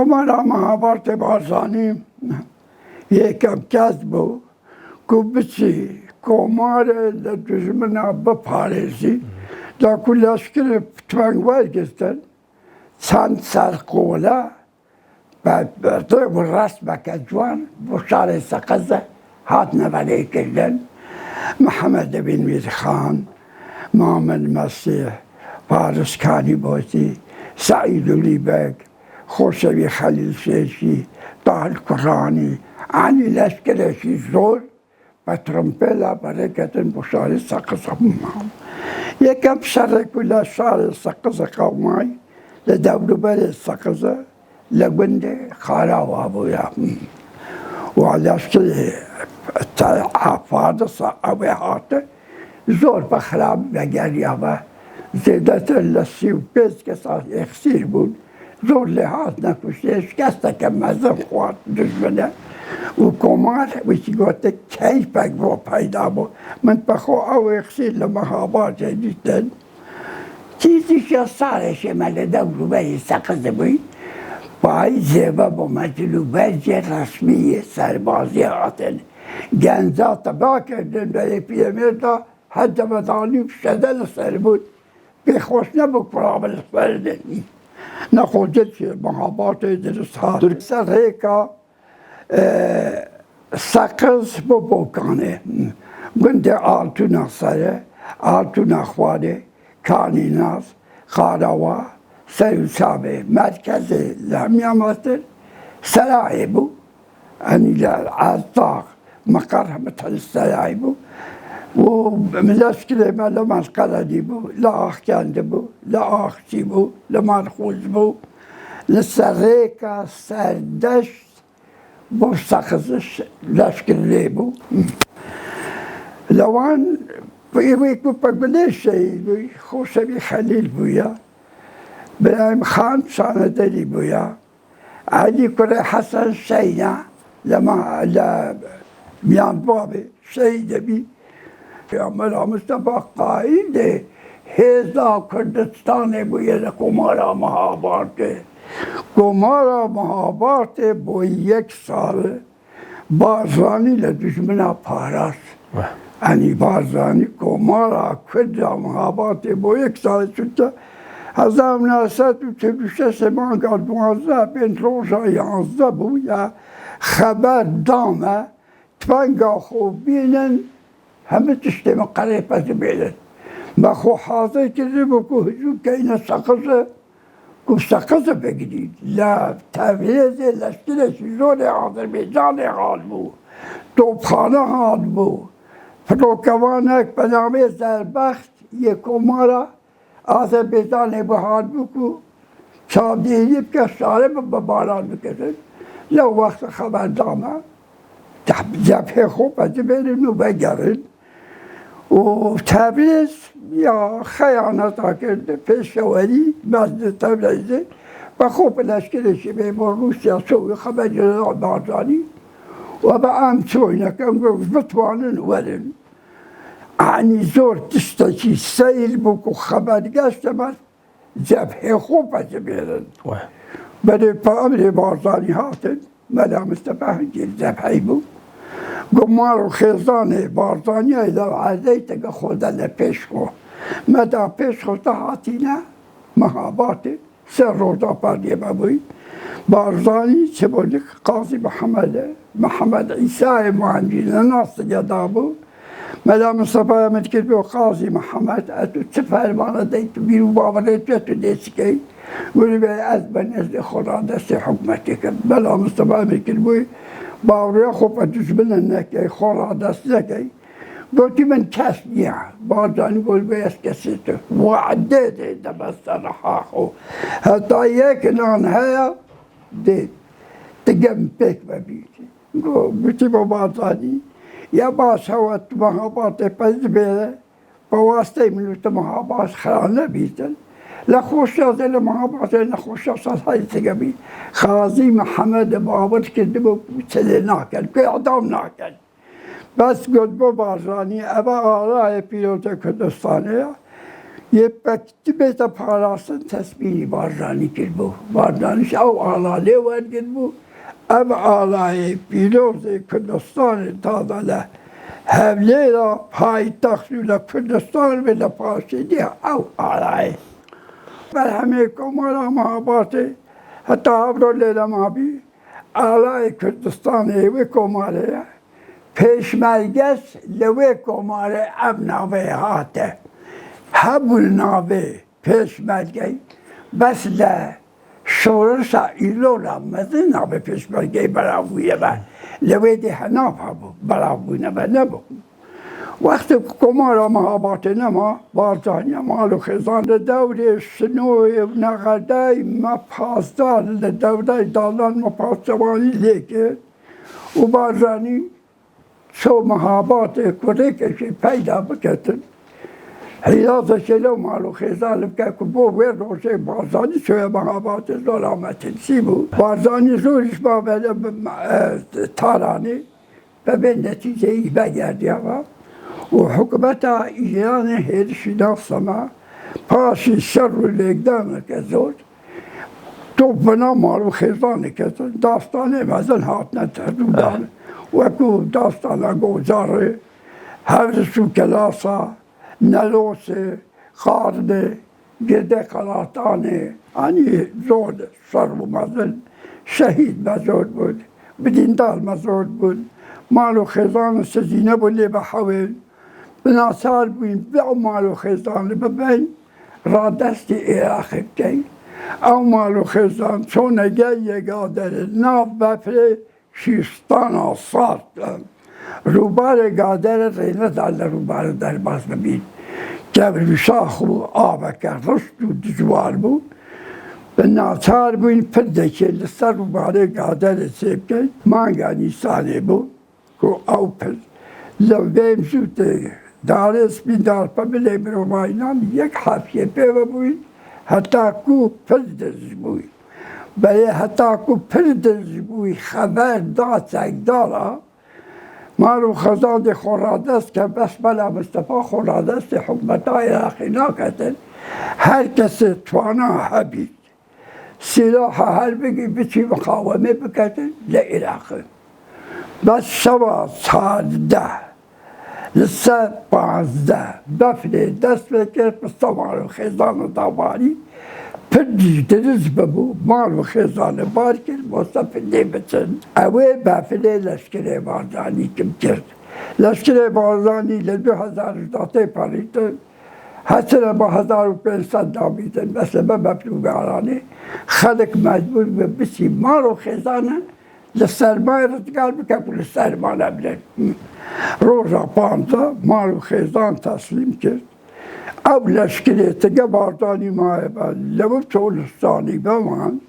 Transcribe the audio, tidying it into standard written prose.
کمالا محابارت بارزانی یکم کس بود که بچی کمار دشمنا بپارزی دا که لشکر تفنگوار گستن چند سرقوله بعد برده و رسم که جوان بشار سقزه هات نبره کردن محمد بن میرخان محمد مسیح پارسکانی بودی سعید لیبک خوشوی خلیل شیشی طاهر قرآنی علی لشکرشی زور و ترمپلا برای کتن بشار سقزه هم یکم سر کلا شار سقزه قومای لدولو بر سقزه لگنده خارا و ابویا و لشکر حفاظ اوی هاته زور بخراب بگریا و زیدت لسی و پیز که ساز اخسیر بود زور لحاظ نکشته شکسته که مزم خواد دشمنه و کمار ویچی گوته کیفک رو پیدا بود من بخو او اخسیر لمحابات دیدن چیزی که سارش مل دولو بری سقزه بود پای زیبا با مجلوبه رسمی سربازی آتن گنزا تبا کردن برای پیرمیردا حتی مدانی شدن سر بود بخوش نبود قرابل فردنی نخوزد که محابات درست ها سر ریکا سقز ببوکانه گنده آلتونا سره آلتونا خواره کانیناز خاراوا سروسابه مرکز لحمیاماتر سرای بود یعنی از داغ مقر همه سرای بود و لشکر ما لمن قردی بود لاخ کنده بود لاخ چی بود لمن خوز بود لسریکا سردشت با سخزش لشکر لی بود لوان یک بود پگله شهید بود خوشوی خلیل بویا برایم خان شاندری بویا علی کره حسن شینا لما میان بابه شهید بی پیامبر مصطفی قائد هزا کردستان بویا کمارا محابات با یک سال بارزانی لدشمنا پاراس یعنی بارزانی کمارا کرد محابات با یک سال شده 1946 مانگا 12 بین روزا 11 بود یا خبر دامه تفنگا خوب بینن همه تشتیم قریب پس بیدن ما خو حاضر کرده بکو هجوم که این سقزه بگیرید لا تفریز لشکرش زور آذربایجان حال بود توپخانه حال بود فروکوانک به نام زربخت یک کمارا آذربایجان به حال بکو چابدیلیب که ساره به باران بکشد لو وقت خبر دامه جبهه خوب از برین و بگرد و تبریز یا خیانت ها کرده پیشوری مزد تبریزه و خوب لشکرشی به روسیا سوی خبر جنرال بارزانی و به امچوی نکم گفت بتوانن ورن یعنی زور تشتکی سیر بکو خبر گشت من جبهه خوب از برن برای امر بارزانی هاتن ملا مصطفی جبهه بود گمار و خیزان بارزانی ایلا عزیزه که خودن پیش خو مدا پیش خو هاتینا محابات سر روزا پردیه ببوی بارزانی چه بودی قاضی محمد عیسی مهندی ناس یادا بود ملا مصطفی احمد کرد به قاضی محمد اتو چه فرمانه دیت بیرو باوره تو دیسی که گولی به از بنزد خدا دست حکمتی که ملا مصطفی احمد کرد بوی باوره خوب دشمن نکی خورا دست نکی گفتی من کس نیم بارزانی گل بیست کسی تو وعده دید بستن حاخو حتی یک نان هیا دید تگم پیک ببیدی گفتی با بارزانی یا باز هوت محابات پس بیده با واسطه منوت محابات خرانه بیدن لخوش از محابات لخوش از های تگمی خازی محمد بابر کرده با چله ناکن که اعدام ناکن بس گفت با بارزانی ابا آرای پیروت کردستانه یه پکتی بیتا پاراستن تصمیمی بارزانی کرد بو. بارزانیش او آلاله ورگرد بو. او آلای پیروز کردستان داداله. حمله را پای تخصیل کردستان به لپاسیدی او آلای. بر همه کمارا محباته حتی ابرو لیلا مابی آلای کردستان ایوی کماره پیشمرگش لوی کماره اب ناوه هاته همون ناوه پیشمرگی بس شورش ایلو رمزه ناوه پیشمرگی براویه با لوی دی حناف ها بود براویه با نبود وقتی کمارا محباته نما بارزانی مالو خزان دوره شنوی نقدای ما پاسدار دوره دالان ما پاسدوانی لیکه و بارزانی شو محابات کره کشی پیدا بکتن حیاز شلو مالو خزان بکن که بو ویر روشه بارزانی شوی محابات ظلامت سی بود بارزانی زورش با تارانی به نتیجه ای بگردی ها و حکومت ایران هرشناس ما پاشی شر و لگدان که زود تو بنا مالو خزانه که داستانه مزن هات نتردودانه وکو داستانه گوزاره هر سو کلاسا نلوسه خارده گرده خلاتانه انی زود شر و مزن شهید مزود بود بدیندار مزود بود مالو خزان سزینه بولی بحوین بناصار بین به مالو خزان ببین را دست عراق بکن او مالو خزان چون اگه یگا داره ناف بفره شیستان آساد روبار گادر رینه دال روبار در باز ببین جبر شاخ و آب کرد رشد و دجوار بود بناصار بین پرده که لسر روبار گادر سیب کن مانگا نیسانه بود که او پر لبیم زوده دارس بین دار پا بله بروماینان یک حفیه پیوه بوید حتی کو پردرز بوید برای حتی کو پردرز بوید خبر داد سگدارا مالو خزان خورادست که بس بلا مصطفى خورادست حکمتای عراقی ناکتن هر کسی توانا حبید سلاح هر بگی بچی مقاومه بکتن لعراق بس شبا ساده لسه 15 بفره دست بکرد بسته مالو خزان و داواری پردی درز ببو مالو خزان بار کرد بسته پرده بچن اوه بفره لشکر بارزانی کم کرد لشکر بارزانی ل2000 داته پاریتن حسن با 1500 دامیتن مثل بپلوگارانه خلق مجبور به بسی مالو خزانه لسرمایه رزگار بکن که لسرمایه نبلن روزا 15 مالو خزان تسلیم کرد او لشکری تگه باردانی ماه با لبو چولستانی بمان